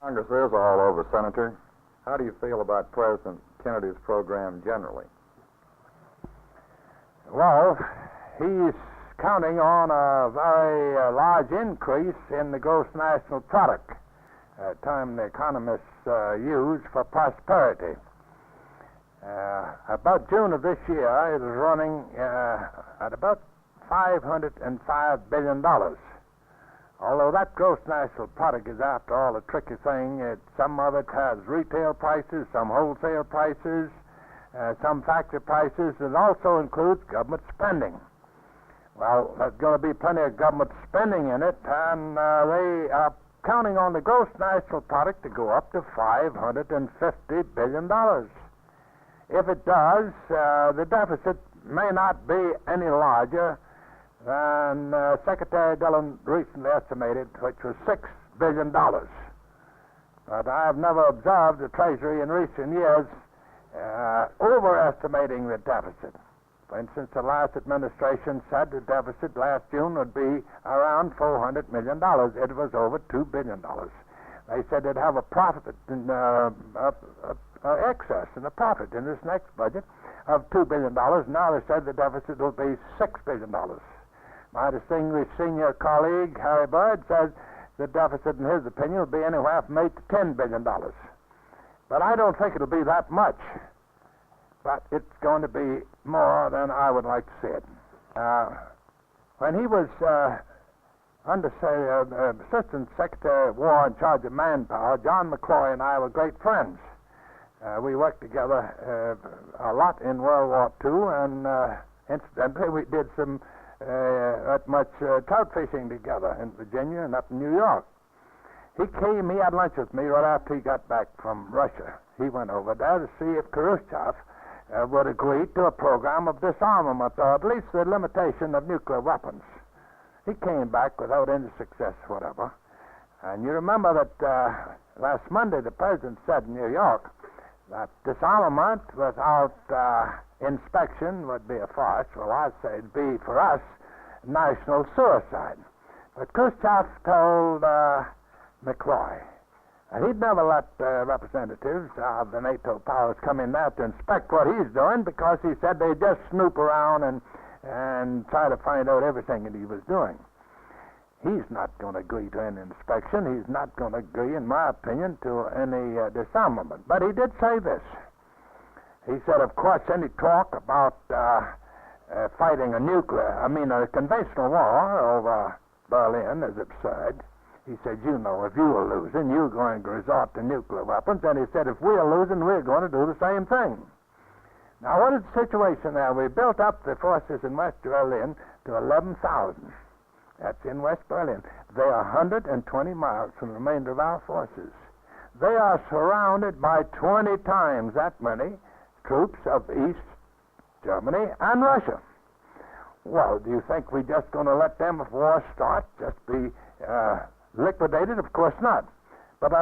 Congress is all over, Senator. How do you feel about President Kennedy's program generally? Well, he's counting on a very large increase in the gross national product, a term the economists use for prosperity. About June of this year, it was running at about $505 billion. Although that gross national product is, after all, a tricky thing. Some of it has retail prices, some wholesale prices, some factory prices. It also includes government spending. Well, there's going to be plenty of government spending in it, and they are counting on the gross national product to go up to $550 billion. If it does, the deficit may not be any larger than Secretary Dillon recently estimated, which was $6 billion. But I have never observed the Treasury in recent years overestimating the deficit. For instance, the last administration said the deficit last June would be around $400 million. It was over $2 billion. They said they'd have a profit, excess in the profit in this next budget of $2 billion. Now they said the deficit will be $6 billion. My distinguished senior colleague, Harry Byrd, says the deficit, in his opinion, will be anywhere from $8 to $10 billion. But I don't think it'll be that much. But it's going to be more than I would like to see it. When he was Assistant Secretary of War in charge of manpower, John McCloy and I were great friends. We worked together a lot in World War II, and incidentally, we did some much trout fishing together in Virginia and up in New York. He had lunch with me right after he got back from Russia. He went over there to see if Khrushchev would agree to a program of disarmament, or at least the limitation of nuclear weapons. He came back without any success whatever. And you remember that last Monday the President said in New York that disarmament without inspection would be a farce. Well, I'd say it'd be, for us, national suicide. But Khrushchev told McCloy he'd never let representatives of the NATO powers come in there to inspect what he's doing, because he said they'd just snoop around and try to find out everything that he was doing. He's not going to agree to any inspection. He's not going to agree, in my opinion, to any disarmament. But he did say this. He said, of course, any talk about fighting a conventional war over Berlin is absurd. He said, you know, if you are losing, you're going to resort to nuclear weapons. And he said, if we're losing, we're going to do the same thing. Now, what is the situation there? We built up the forces in West Berlin to 11,000. That's in West Berlin. They are 120 miles from the remainder of our forces. They are surrounded by 20 times that many troops of East Germany and Russia. Well, do you think we're just going to let them, if war starts, just be liquidated? Of course not. But